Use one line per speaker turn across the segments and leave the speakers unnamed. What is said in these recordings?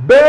Bem,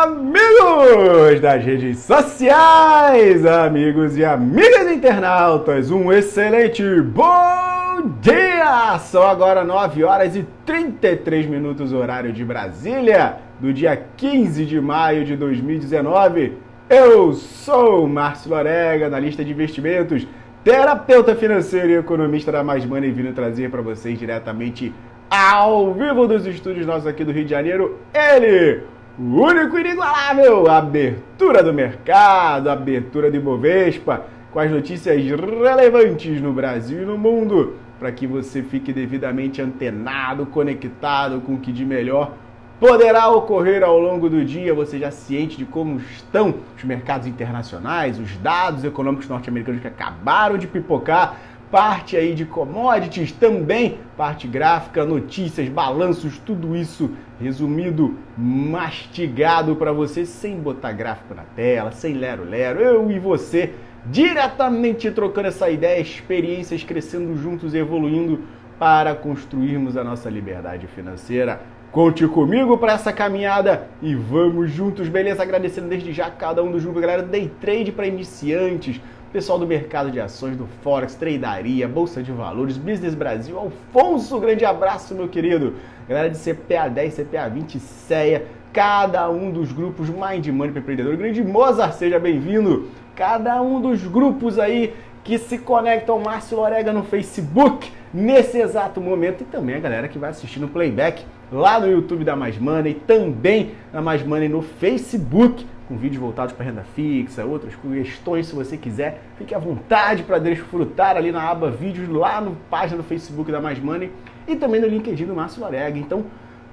amigos das redes sociais, amigos e amigas internautas, um excelente bom dia! São agora 9 horas e 33 minutos, horário de Brasília, do dia 15 de maio de 2019. Eu sou o Márcio Lorega, analista de investimentos, terapeuta financeiro e economista da Mais Money, vindo trazer para vocês diretamente ao vivo dos estúdios nossos aqui do Rio de Janeiro, ele, o único e inigualável, a abertura do mercado, a abertura do Ibovespa, com as notícias relevantes no Brasil e no mundo, para que você fique devidamente antenado, conectado com o que de melhor poderá ocorrer ao longo do dia, você já ciente de como estão os mercados internacionais, os dados econômicos norte-americanos que acabaram de pipocar, parte aí de commodities, também parte gráfica, notícias, balanços, tudo isso resumido, mastigado para você, sem botar gráfico na tela, sem lero-lero, eu e você diretamente trocando essa ideia, experiências, crescendo juntos, evoluindo para construirmos a nossa liberdade financeira. Conte comigo para essa caminhada e vamos juntos, beleza? Agradecendo desde já cada um dos grupos, galera do Day Trade para iniciantes, pessoal do mercado de ações, do Forex, Tradearia, Bolsa de Valores, Business Brasil, Alfonso, grande abraço, meu querido. Galera de CPA 10, CPA 20, CEA, cada um dos grupos, Mind Money para empreendedor, grande Mozart, seja bem-vindo. Cada um dos grupos aí que se conectam ao Márcio Lorega no Facebook, nesse exato momento, e também a galera que vai assistir no playback lá no YouTube da Mais Money, também na Mais Money no Facebook, com vídeos voltados para renda fixa, outras questões, se você quiser, fique à vontade para desfrutar ali na aba vídeos, lá na página do Facebook da Mais Money e também no LinkedIn do Márcio Lorega. Então,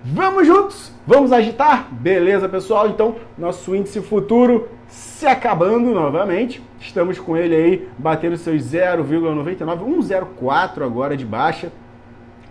vamos juntos? Vamos agitar? Beleza, pessoal? Então, nosso índice futuro se acabando novamente. Estamos com ele aí, batendo seus 0,99, 1,04 agora de baixa,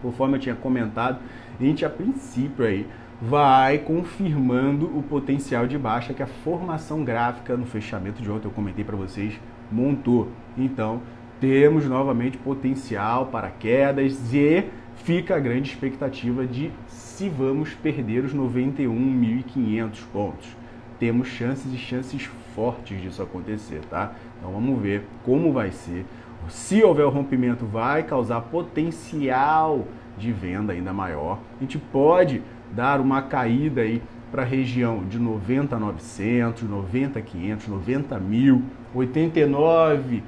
conforme eu tinha comentado. A gente, a princípio aí, vai confirmando o potencial de baixa que a formação gráfica no fechamento de ontem, eu comentei para vocês, montou. Então, temos novamente potencial para quedas e fica a grande expectativa de se vamos perder os 91.500 pontos. Temos chances e chances fortes disso acontecer, tá? Então vamos ver como vai ser. Se houver o rompimento, vai causar potencial de venda ainda maior. A gente pode dar uma caída aí para a região de 90.900, 90.500, 90.000, 89.500,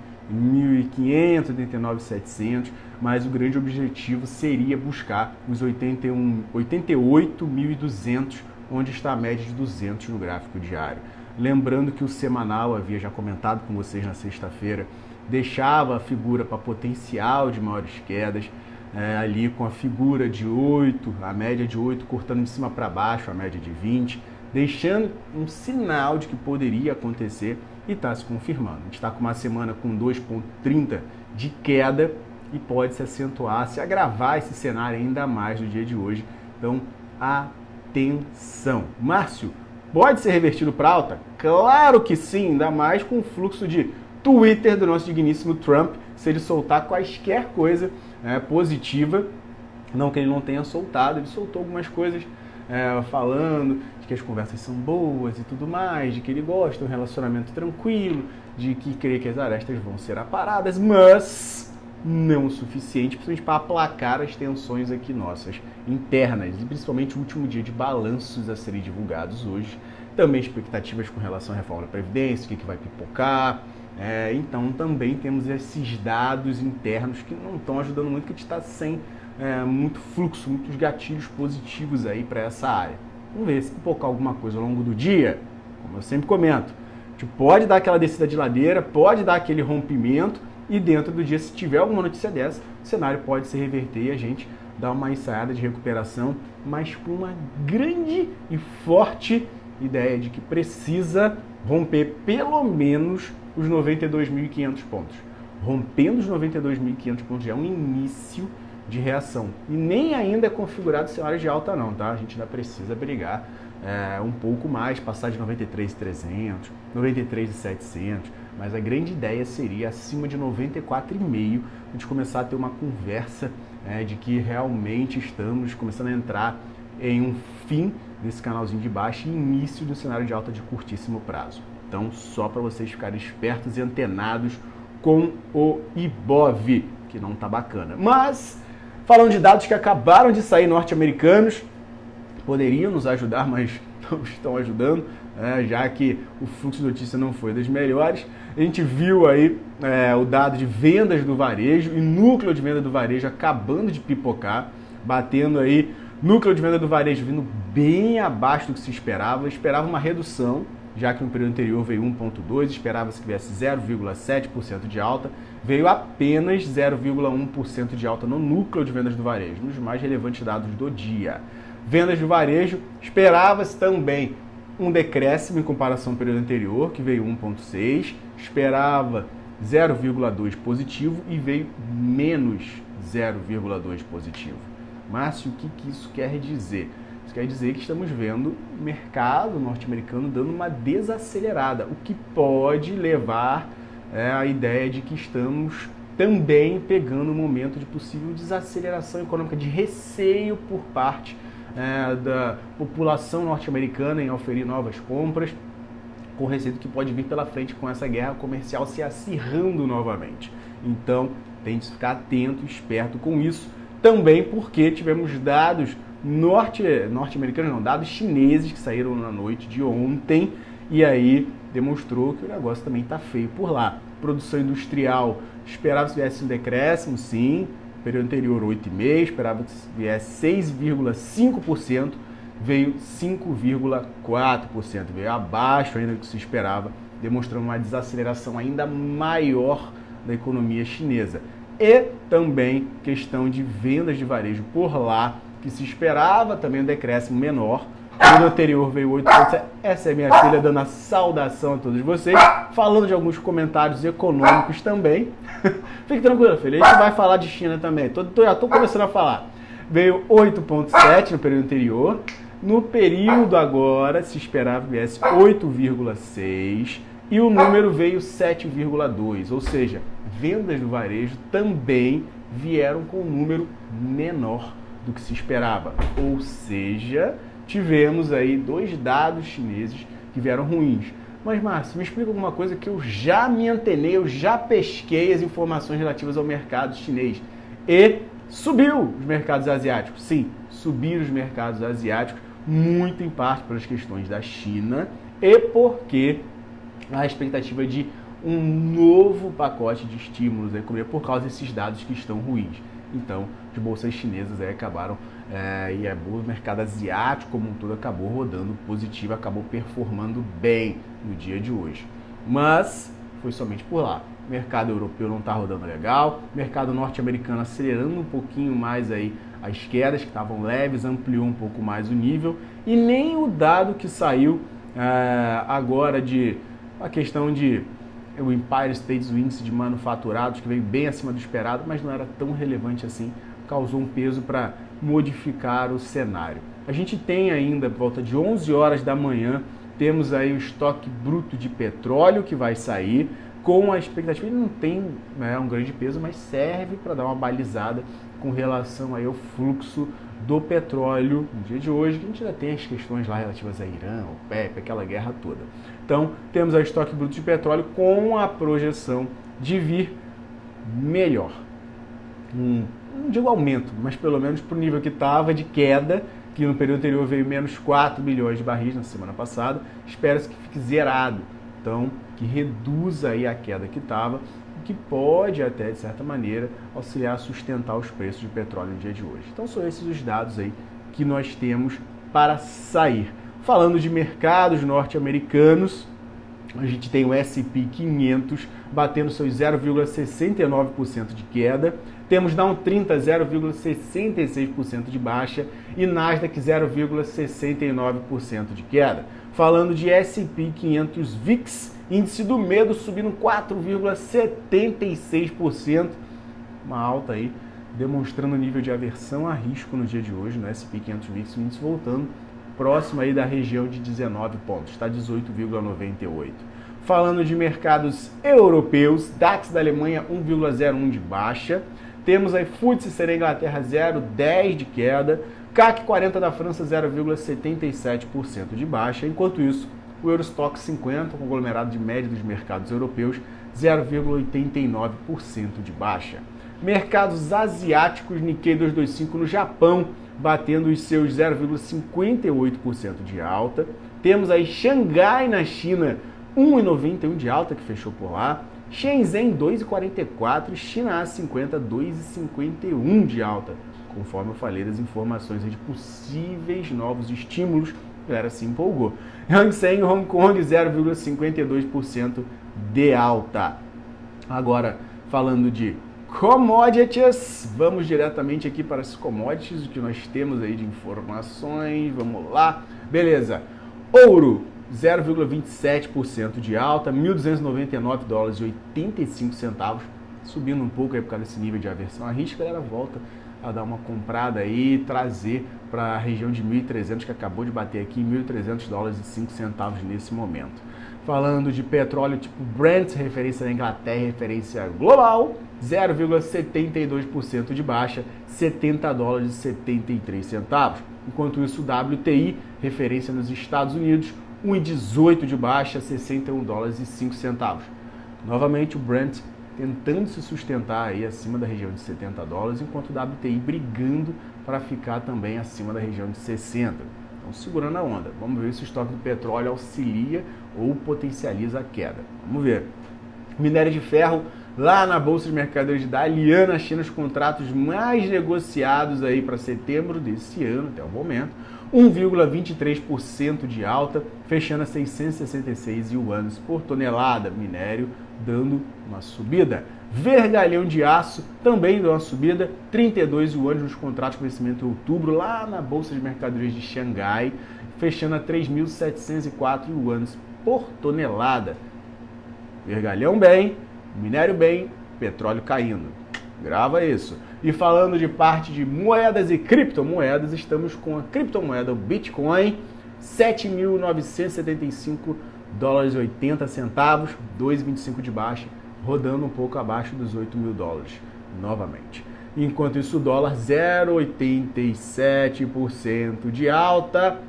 89.700, mas o grande objetivo seria buscar os 88.200, onde está a média de 200 no gráfico diário. Lembrando que o semanal, havia já comentado com vocês na sexta-feira, deixava a figura para potencial de maiores quedas, ali com a figura de 8, a média de 8 cortando de cima para baixo, a média de 20, deixando um sinal de que poderia acontecer e está se confirmando. A gente está com uma semana com 2,30 de queda e pode se acentuar, se agravar esse cenário ainda mais no dia de hoje. Então, atenção. Márcio, pode ser revertido para alta? Claro que sim, ainda mais com o fluxo de Twitter do nosso digníssimo Trump, se ele soltar quaisquer coisa positiva, não que ele não tenha soltado, ele soltou algumas coisas falando de que as conversas são boas e tudo mais, de que ele gosta de um relacionamento tranquilo, de que crê que as arestas vão ser aparadas, mas não o suficiente, principalmente para aplacar as tensões aqui nossas internas, e principalmente o último dia de balanços a serem divulgados hoje, também expectativas com relação à reforma da Previdência, o que vai pipocar. Então também temos esses dados internos que não estão ajudando muito, que a gente está sem muito fluxo, muitos gatilhos positivos aí para essa área. Vamos ver se pipocar alguma coisa ao longo do dia, como eu sempre comento. A gente pode dar aquela descida de ladeira, pode dar aquele rompimento e dentro do dia, se tiver alguma notícia dessa, o cenário pode se reverter e a gente dar uma ensaiada de recuperação, mas com uma grande e forte ideia de que precisa romper pelo menos os 92.500 pontos. Rompendo os 92.500 pontos já é um início de reação. E nem ainda é configurado cenário de alta não, tá? A gente ainda precisa brigar um pouco mais, passar de 93.300, 93.700, mas a grande ideia seria acima de 94,5, a gente começar a ter uma conversa de que realmente estamos começando a entrar em um fim desse canalzinho de baixa e início de um cenário de alta de curtíssimo prazo. Então, só para vocês ficarem espertos e antenados com o Ibov, que não tá bacana. Mas, falando de dados que acabaram de sair norte-americanos, poderiam nos ajudar, mas não estão ajudando, já que o fluxo de notícia não foi das melhores. A gente viu aí o dado de vendas do varejo e núcleo de venda do varejo acabando de pipocar, batendo aí núcleo de venda do varejo vindo bem abaixo do que se esperava. Esperava uma redução, já que no período anterior veio 1,2%, esperava-se que viesse 0,7% de alta, veio apenas 0,1% de alta no núcleo de vendas do varejo, um dos mais relevantes dados do dia. Vendas do varejo, esperava-se também um decréscimo em comparação ao período anterior, que veio 1,6%, esperava 0,2% positivo e veio menos 0,2% positivo. Márcio, o que isso quer dizer? Isso quer dizer que estamos vendo o mercado norte-americano dando uma desacelerada, o que pode levar à ideia de que estamos também pegando um momento de possível desaceleração econômica, de receio por parte da população norte-americana em oferir novas compras, com receio que pode vir pela frente com essa guerra comercial se acirrando novamente. Então, tem que ficar atento e esperto com isso, também porque tivemos dados norte-americanos, não, dados chineses que saíram na noite de ontem, e aí demonstrou que o negócio também está feio por lá. Produção industrial, esperava que viesse um decréscimo, sim, período anterior 8,5%, esperava que viesse 6,5%, veio 5,4%, veio abaixo ainda do que se esperava, demonstrando uma desaceleração ainda maior da economia chinesa. E também questão de vendas de varejo por lá, que se esperava também um decréscimo menor. No anterior veio 8%. Essa é minha filha dando a saudação a todos vocês, falando de alguns comentários econômicos também. Fique tranquilo, filha, a gente vai falar de China também. Já estou começando a falar. Veio 8,7% no período anterior. No período agora, se esperava que viesse 8,6% e o número veio 7,2%. Ou seja, vendas do varejo também vieram com um número menor do que se esperava. Ou seja, tivemos aí 2 dados chineses que vieram ruins. Mas, Márcio, me explica alguma coisa que eu já me antenei, eu já pesquei as informações relativas ao mercado chinês. E subiu os mercados asiáticos. Sim, subiram os mercados asiáticos, muito em parte pelas questões da China e porque a expectativa de um novo pacote de estímulos da economia por causa desses dados que estão ruins. Então, as bolsas chinesas aí acabaram, e o mercado asiático como um todo acabou rodando positivo, acabou performando bem no dia de hoje. Mas foi somente por lá. O mercado europeu não está rodando legal, o mercado norte-americano acelerando um pouquinho mais aí as quedas, que estavam leves, ampliou um pouco mais o nível, e nem o dado que saiu agora de a questão de o Empire State, o índice de manufaturados, que veio bem acima do esperado, mas não era tão relevante assim, causou um peso para modificar o cenário. A gente tem ainda, por volta de 11 horas da manhã, temos aí o estoque bruto de petróleo que vai sair, com a expectativa, ele não tem um grande peso, mas serve para dar uma balizada com relação aí ao fluxo do petróleo no dia de hoje, que a gente ainda tem as questões lá relativas a Irã, OPEP, aquela guerra toda. Então, temos o estoque bruto de petróleo com a projeção de vir melhor. Não digo aumento, mas pelo menos para o nível que estava de queda, que no período anterior veio menos 4 milhões de barris na semana passada, espera-se que fique zerado. Então, que reduza aí a queda que estava, que pode até, de certa maneira, auxiliar a sustentar os preços de petróleo no dia de hoje. Então, são esses os dados aí que nós temos para sair. Falando de mercados norte-americanos, a gente tem o S&P 500 batendo seus 0,69% de queda, temos Dow 30 0,66% de baixa e Nasdaq 0,69% de queda. Falando de S&P 500 VIX, índice do medo subindo 4,76%, uma alta aí, demonstrando o nível de aversão a risco no dia de hoje, no S&P 500 VIX, o índice voltando próximo aí da região de 19 pontos, está 18,98. Falando de mercados europeus, DAX da Alemanha 1,01 de baixa, temos aí FTSE da Inglaterra 0,10 de queda, CAC 40 da França 0,77% de baixa. Enquanto isso, o Eurostoxx 50, conglomerado de média dos mercados europeus, 0,89% de baixa. Mercados asiáticos, Nikkei 225 no Japão, batendo os seus 0,58% de alta. Temos aí Xangai na China, 1,91 de alta, que fechou por lá. Shenzhen 2,44, China A50 2,51 de alta, conforme eu falei das informações de possíveis novos estímulos, a galera se empolgou. Hang Seng Hong Kong 0,52% de alta. Agora, falando de commodities, vamos diretamente aqui para as commodities, o que nós temos aí de informações, vamos lá. Beleza, ouro 0,27% de alta, 1.299 dólares e 85 centavos, subindo um pouco aí por causa desse nível de aversão à risco, a galera volta a dar uma comprada aí, trazer para a região de 1.300, que acabou de bater aqui, 1.300 dólares e 5 centavos nesse momento. Falando de petróleo tipo Brent, referência da Inglaterra, referência global, 0,72% de baixa, 70 dólares e 73 centavos. Enquanto isso, o WTI, referência nos Estados Unidos, 1,18 de baixa, 61 dólares e 5 centavos. Novamente, o Brent tentando se sustentar aí acima da região de 70 dólares, enquanto o WTI brigando para ficar também acima da região de 60. Então, segurando a onda. Vamos ver se o estoque do petróleo auxilia ou potencializa a queda. Vamos ver. Minério de ferro, lá na Bolsa de Mercadores da Dalian, na China, os contratos mais negociados aí para setembro desse ano, até o momento, 1,23% de alta, fechando a 666 yuans por tonelada. Minério dando uma subida. Vergalhão de aço também deu uma subida, 32 yuans nos contratos com vencimento em outubro, lá na Bolsa de Mercadorias de Xangai, fechando a 3.704 yuans por tonelada. Vergalhão bem, minério bem, petróleo caindo. Grava isso. E falando de parte de moedas e criptomoedas, estamos com a criptomoeda, o Bitcoin, 7.975 dólares e 80 centavos, 2,25 de baixa, rodando um pouco abaixo dos 8 mil dólares, novamente. Enquanto isso, o dólar 0,87% de alta,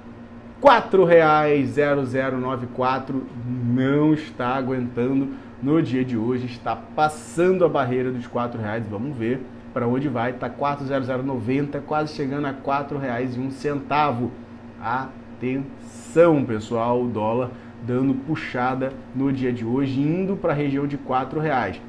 R$ 4,0094, não está aguentando no dia de hoje, está passando a barreira dos R$ 4,00, vamos ver para onde vai, está 4,0090, quase chegando a R$ 4,01. Atenção, pessoal, o dólar dando puxada no dia de hoje, indo para a região de R$ 4,00.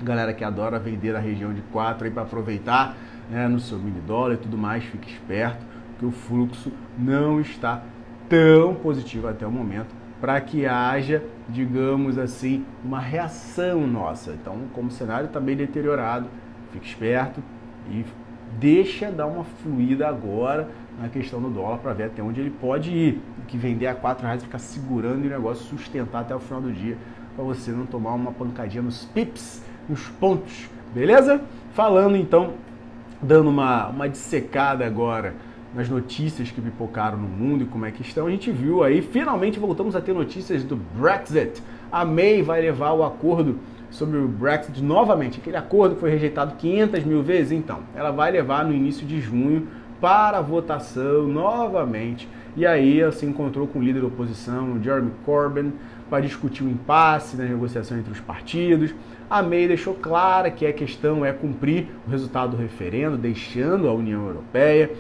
Galera que adora vender a região de 4 aí para aproveitar, né, no seu mini dólar e tudo mais, fique esperto, que o fluxo não está tão positivo até o momento para que haja, digamos assim, uma reação nossa. Então, como o cenário está bem deteriorado, fique esperto e deixa dar uma fluida agora na questão do dólar para ver até onde ele pode ir. Que vender a R$ 4,00 e ficar segurando e o negócio sustentar até o final do dia, para você não tomar uma pancadinha nos pips, nos pontos, beleza? Falando então, dando uma dissecada agora nas notícias que pipocaram no mundo e como é que estão, a gente viu aí, finalmente voltamos a ter notícias do Brexit. A May vai levar o acordo sobre o Brexit novamente, aquele acordo que foi rejeitado 500 mil vezes, então, ela vai levar no início de junho para a votação novamente. E aí ela se encontrou com o líder da oposição, Jeremy Corbyn, para discutir o impasse nas negociações entre os partidos. A May deixou clara que a questão é cumprir o resultado do referendo, deixando a União Europeia.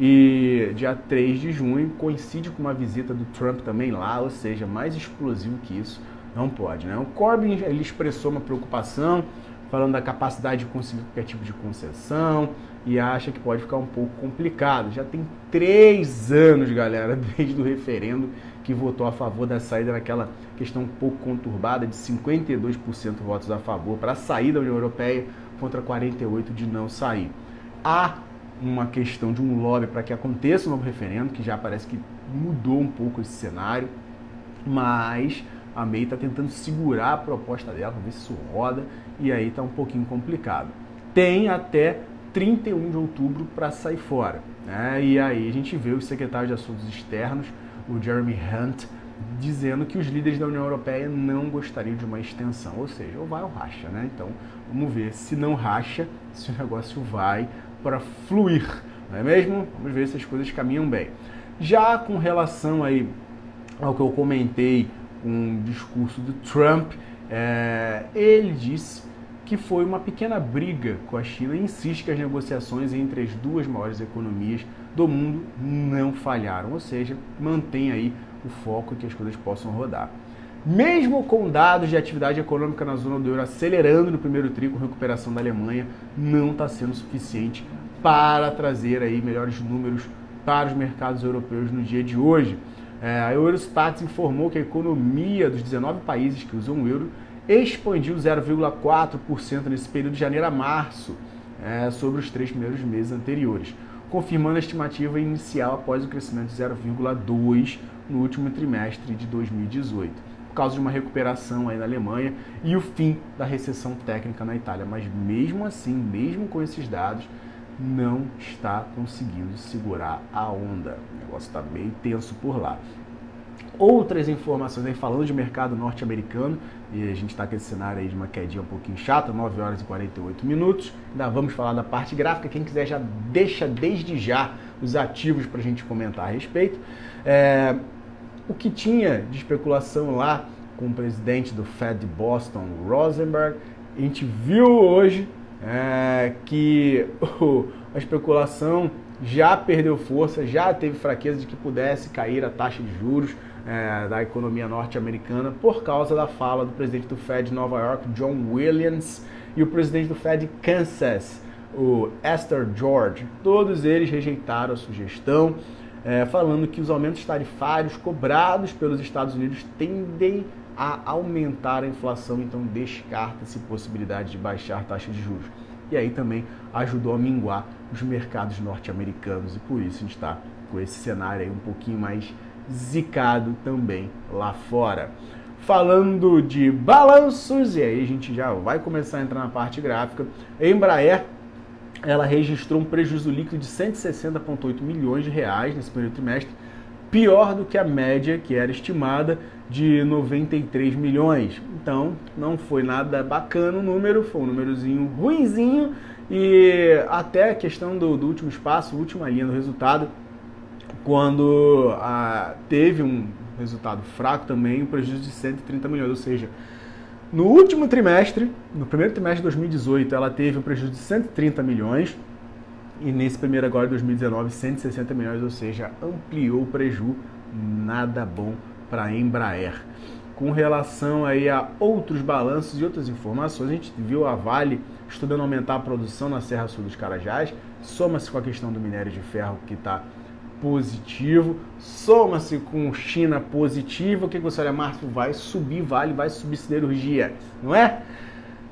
E dia 3 de junho coincide com uma visita do Trump também lá, ou seja, mais explosivo que isso não pode, né? O Corbyn, ele expressou uma preocupação, falando da capacidade de conseguir qualquer tipo de concessão e acha que pode ficar um pouco complicado. Já tem 3 anos, galera, desde o referendo que votou a favor da saída naquela questão um pouco conturbada de 52% votos a favor para a saída da União Europeia contra 48% de não sair. Há uma questão de um lobby para que aconteça um novo referendo, que já parece que mudou um pouco esse cenário, mas a May está tentando segurar a proposta dela para ver se isso roda, e aí está um pouquinho complicado. Tem até 31 de outubro para sair fora, né? E aí a gente vê o secretário de Assuntos Externos, o Jeremy Hunt, dizendo que os líderes da União Europeia não gostariam de uma extensão, ou seja, ou vai ou racha, né? Então vamos ver se não racha, se o negócio vai para fluir, não é mesmo? Vamos ver se as coisas caminham bem. Já com relação aí ao que eu comentei, um discurso do Trump, ele disse que foi uma pequena briga com a China e insiste que as negociações entre as duas maiores economias do mundo não falharam, ou seja, mantém aí o foco que as coisas possam rodar. Mesmo com dados de atividade econômica na zona do euro acelerando no primeiro tri com recuperação da Alemanha, não está sendo suficiente para trazer aí melhores números para os mercados europeus no dia de hoje. A Eurostat informou que a economia dos 19 países que usam o euro expandiu 0,4% nesse período de janeiro a março, sobre os 3 primeiros meses anteriores, confirmando a estimativa inicial após o crescimento de 0,2% no último trimestre de 2018, por causa de uma recuperação aí na Alemanha e o fim da recessão técnica na Itália. Mas mesmo assim, mesmo com esses dados, não está conseguindo segurar a onda. O negócio está bem tenso por lá. Outras informações aí falando de mercado norte-americano, e a gente está com esse cenário aí de uma quedinha um pouquinho chata, 9 horas e 48 minutos. Ainda vamos falar da parte gráfica, quem quiser já deixa desde já os ativos para a gente comentar a respeito. O que tinha de especulação lá com o presidente do Fed de Boston, Rosenberg, a gente viu hoje que a especulação já perdeu força, já teve fraqueza de que pudesse cair a taxa de juros da economia norte-americana por causa da fala do presidente do Fed de Nova York, John Williams, e o presidente do Fed de Kansas, o Esther George. Todos eles rejeitaram a sugestão, falando que os aumentos tarifários cobrados pelos Estados Unidos tendem a aumentar a inflação, então descarta-se possibilidade de baixar a taxa de juros. E aí também ajudou a minguar os mercados norte-americanos e por isso a gente está com esse cenário aí um pouquinho mais zicado também lá fora. Falando de balanços, e aí a gente já vai começar a entrar na parte gráfica, a Embraer, ela registrou um prejuízo líquido de 160,8 milhões de reais nesse primeiro trimestre, pior do que a média que era estimada de 93 milhões. Então, não foi nada bacana o número, foi um númerozinho ruinzinho, e até a questão do último espaço, última linha do resultado, quando teve um resultado fraco também, um prejuízo de 130 milhões, ou seja, no último trimestre, no primeiro trimestre de 2018, ela teve um prejuízo de 130 milhões, e nesse primeiro agora de 2019, 160 milhões, ou seja, ampliou o prejuízo, nada bom para a Embraer. Com relação aí a outros balanços e outras informações, a gente viu a Vale estudando aumentar a produção na Serra Sul dos Carajás, soma-se com a questão do minério de ferro que está positivo, soma-se com China positiva. O que você olha, Márcio? Vai subir Vale, vai subir siderurgia, não é?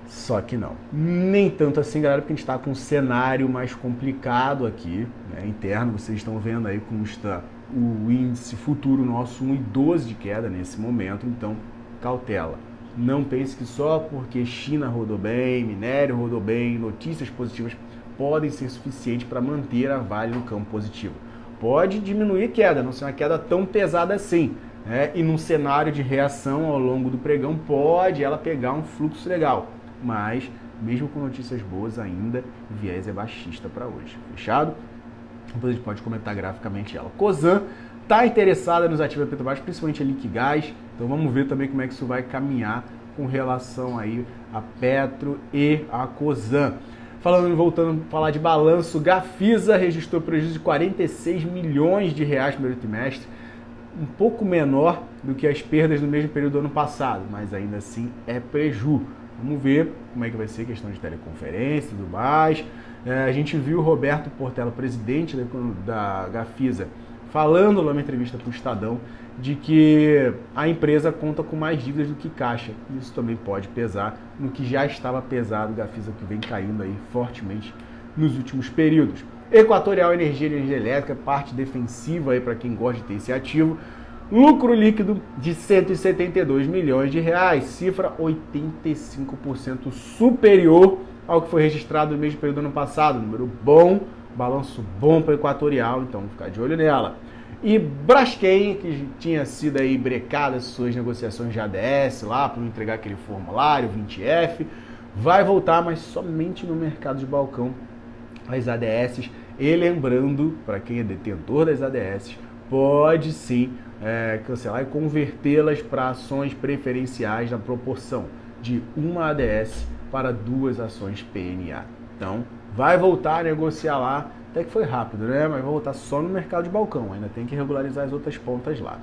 Só que não, nem tanto assim, galera, porque a gente está com um cenário mais complicado aqui, né, interno. Vocês estão vendo aí como está o índice futuro nosso, 1,12 de queda nesse momento, então cautela. Não pense que só porque China rodou bem, minério rodou bem, notícias positivas podem ser suficientes para manter a Vale no campo positivo. Pode diminuir a queda, não ser uma queda tão pesada assim, né? E num cenário de reação ao longo do pregão, pode ela pegar um fluxo legal. Mas, mesmo com notícias boas ainda, o viés é baixista para hoje. Fechado? Depois a gente pode comentar graficamente ela. Cosan está interessada nos ativos da Petrobras, principalmente a Liquigás. Então vamos ver também como é que isso vai caminhar com relação aí a Petro e a Cosan. Voltando a falar de balanço, Gafisa registrou prejuízo de 46 milhões de reais no primeiro trimestre, um pouco menor do que as perdas no mesmo período do ano passado, mas ainda assim é preju. Vamos ver como é que vai ser a questão de teleconferência e tudo mais. A gente viu o Roberto Portela, presidente da Gafisa, falando numa entrevista para o Estadão de que a empresa conta com mais dívidas do que caixa. Isso também pode pesar no que já estava pesado, Gafisa que vem caindo aí fortemente nos últimos períodos. Equatorial Energia e Energia Elétrica, parte defensiva aí para quem gosta de ter esse ativo. Lucro líquido de 172 milhões de reais, cifra 85% superior ao que foi registrado no mesmo período do ano passado. Número bom, balanço bom para o Equatorial, então vamos ficar de olho nela. E Braskem, que tinha sido aí brecada as suas negociações de ADS lá, para não entregar aquele formulário 20F, vai voltar, mas somente no mercado de balcão. As ADSs E lembrando, para quem é detentor das ADS, pode sim cancelar e convertê-las para ações preferenciais na proporção de uma ADS para 2 ações PNA. Então, vai voltar a negociar lá, até que foi rápido, né? Mas vai voltar só no mercado de balcão, ainda tem que regularizar as outras pontas lá.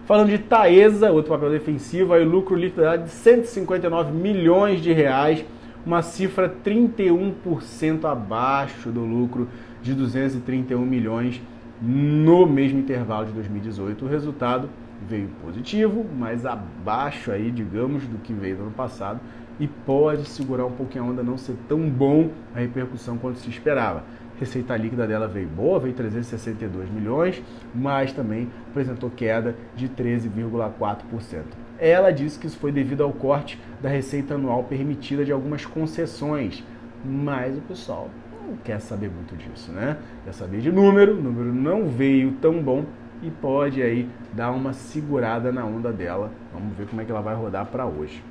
Falando de Taesa, outro papel defensivo, aí lucro líquido de 159 milhões de reais, uma cifra 31% abaixo do lucro de 231 milhões no mesmo intervalo de 2018. O resultado veio positivo, mas abaixo aí, digamos, do que veio no ano passado e pode segurar um pouquinho a onda, não ser tão bom a repercussão quanto se esperava. Receita líquida dela veio boa, veio 362 milhões, mas também apresentou queda de 13,4%. Ela disse que isso foi devido ao corte da receita anual permitida de algumas concessões, mas o pessoal não quer saber muito disso, né? Quer saber de número, o número não veio tão bom e pode aí dar uma segurada na onda dela. Vamos ver como é que ela vai rodar para hoje.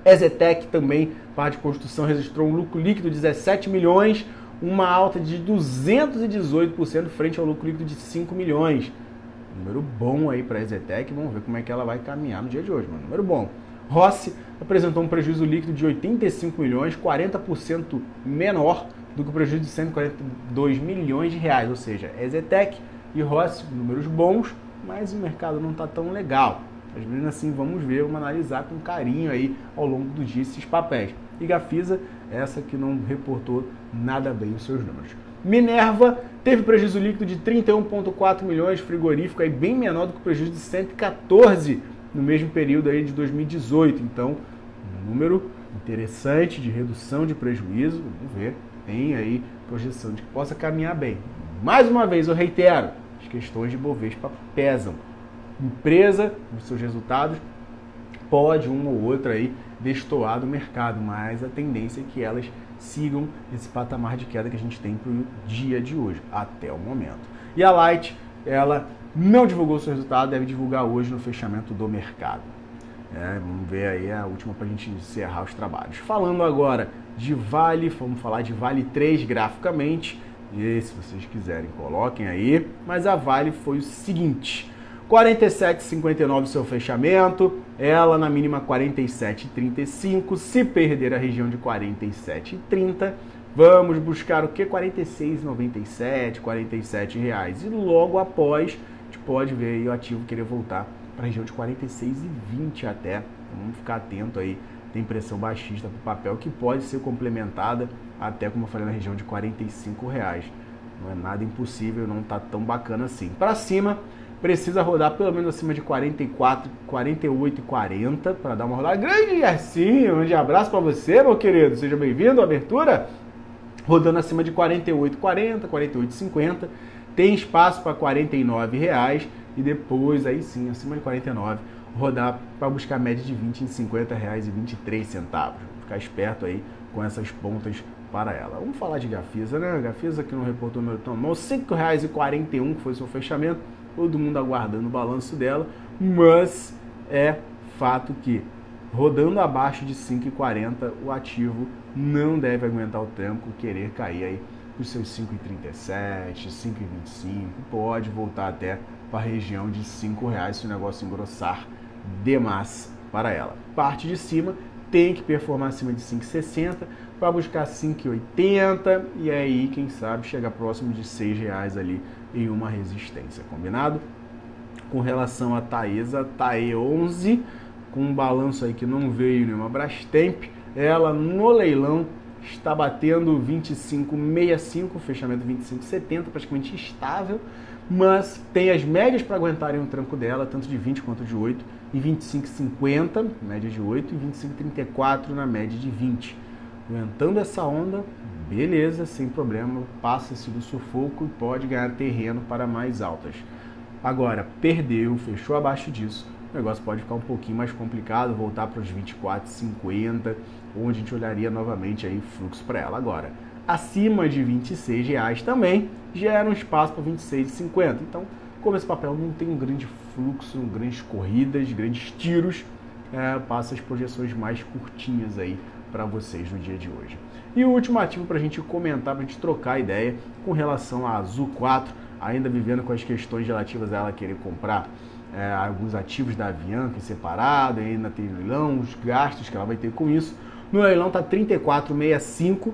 EZTEC também, parte de construção, registrou um lucro líquido de 17 milhões, uma alta de 218% frente ao lucro líquido de 5 milhões. Número bom aí para a EZTEC, vamos ver como é que ela vai caminhar no dia de hoje, mano. Número bom. Rossi apresentou um prejuízo líquido de 85 milhões, 40% menor do que o prejuízo de 142 milhões de reais, ou seja, EZTEC e Rossi, números bons, mas o mercado não está tão legal. Mas mesmo assim, vamos ver, vamos analisar com carinho aí ao longo do dia esses papéis. E Gafisa, essa que não reportou nada bem os seus números. Minerva teve prejuízo líquido de 31,4 milhões, frigorífico aí bem menor do que o prejuízo de 114 no mesmo período aí de 2018. Então, um número interessante de redução de prejuízo, vamos ver, tem aí projeção de que possa caminhar bem. Mais uma vez, eu reitero, as questões de Bovespa pesam. Empresa, os seus resultados, pode uma ou outra aí destoar do mercado, mas a tendência é que elas sigam esse patamar de queda que a gente tem para o dia de hoje, até o momento. E a Light, ela não divulgou seu resultado, deve divulgar hoje no fechamento do mercado. Vamos ver aí a última para a gente encerrar os trabalhos. Falando agora de Vale, vamos falar de Vale 3 graficamente, e se vocês quiserem coloquem aí, mas a Vale foi o seguinte: 47,59 seu fechamento, ela na mínima 47,35, se perder a região de 47,30, vamos buscar o que? 46,97, 47 reais. E logo após, a gente pode ver aí o ativo querer voltar para a região de 46,20 até. Vamos ficar atento aí, tem pressão baixista para o papel que pode ser complementada até, como eu falei, na região de 45 reais. Não é nada impossível, não está tão bacana assim. Para cima, precisa rodar pelo menos acima de 44, 48 e 40 para dar uma rodada grande assim. Um grande abraço para você, meu querido. Seja bem-vindo à abertura. Rodando acima de 48,40, 48,50. Tem espaço para R$ 49 reais e depois, aí sim, acima de 49, rodar para buscar média de 20 em R$ 50,23. Ficar esperto aí com essas pontas para ela. Vamos falar de Gafisa, né? Gafisa que não reportou meu tão mal, R$ 5,41 que foi seu fechamento. Todo mundo aguardando o balanço dela, mas é fato que rodando abaixo de 5,40 o ativo não deve aguentar o tranco, querer cair aí para os seus 5,37, 5,25, pode voltar até para a região de R$ 5,00 se o negócio engrossar demais para ela. Parte de cima tem que performar acima de 5,60 para buscar 5,80 e aí, quem sabe, chegar próximo de R$ 6,00 ali em uma resistência, combinado? Com relação a Taesa, TAE11, com um balanço aí que não veio nenhuma Brastemp, ela no leilão está batendo 25,65, fechamento 25,70, praticamente estável, mas tem as médias para aguentarem o tranco dela, tanto de 20 quanto de 8, e 25,50, média de 8, e 25,34 na média de 20. Aguentando essa onda, beleza, sem problema, passa-se do sufoco e pode ganhar terreno para mais altas. Agora, perdeu, fechou abaixo disso, o negócio pode ficar um pouquinho mais complicado, voltar para os 24,50, onde a gente olharia novamente aí fluxo para ela. Agora, acima de R$ 26,00 também gera um espaço para 26,50. Então, como esse papel não tem um grande fluxo, grandes corridas, grandes tiros, passa as projeções mais curtinhas aí para vocês no dia de hoje. E o último ativo para a gente comentar, para a gente trocar ideia com relação à Azul 4, ainda vivendo com as questões relativas a ela querer comprar alguns ativos da Avianca separado, ainda tem leilão, os gastos que ela vai ter com isso. No leilão tá 34,65,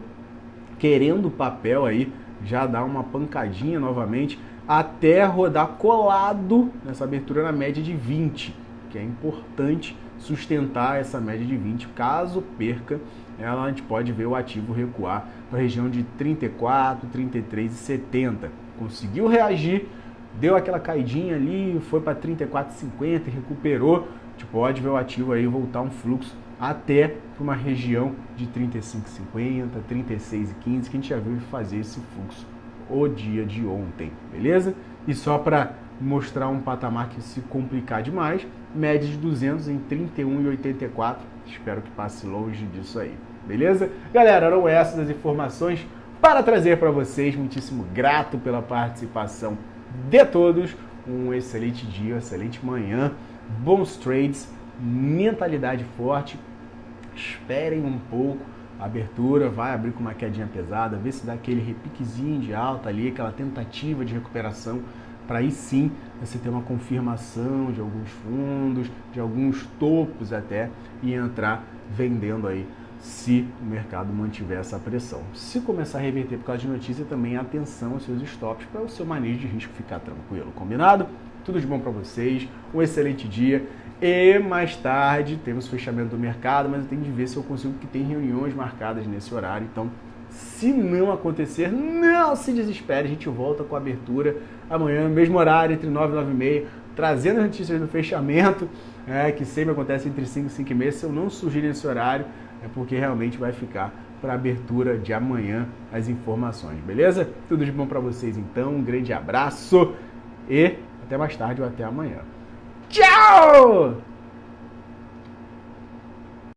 querendo o papel aí já dar uma pancadinha novamente, até rodar colado nessa abertura na média de 20, que é importante sustentar essa média de 20. Caso perca, a gente pode ver o ativo recuar para a região de 34, 33,70. Conseguiu reagir, deu aquela caidinha ali, foi para 34,50 e recuperou. A gente pode ver o ativo aí voltar um fluxo até para uma região de 35,50, 36,15, que a gente já viu fazer esse fluxo o dia de ontem, beleza? E só para mostrar um patamar que se complicar demais, média de 200 em 31,84, espero que passe longe disso aí, beleza? Galera, eram essas as informações para trazer para vocês, muitíssimo grato pela participação de todos, um excelente dia, excelente manhã, bons trades, mentalidade forte, esperem um pouco, a abertura vai abrir com uma quedinha pesada, ver se dá aquele repiquezinho de alta ali, aquela tentativa de recuperação, para aí sim você ter uma confirmação de alguns fundos, de alguns topos até, e entrar vendendo aí, se o mercado mantiver essa pressão. Se começar a reverter por causa de notícia, também atenção aos seus stops para o seu manejo de risco ficar tranquilo, combinado? Tudo de bom para vocês, um excelente dia. E mais tarde temos o fechamento do mercado, mas eu tenho de ver se eu consigo, que tem reuniões marcadas nesse horário. Então, se não acontecer, não se desespere, a gente volta com a abertura amanhã, mesmo horário, entre 9 e 9 e meia, trazendo as notícias do fechamento, que sempre acontece entre 5 e 5 e meia. Se eu não surgir nesse horário, é porque realmente vai ficar para a abertura de amanhã as informações, beleza? Tudo de bom para vocês então, um grande abraço e até mais tarde ou até amanhã. Tchau!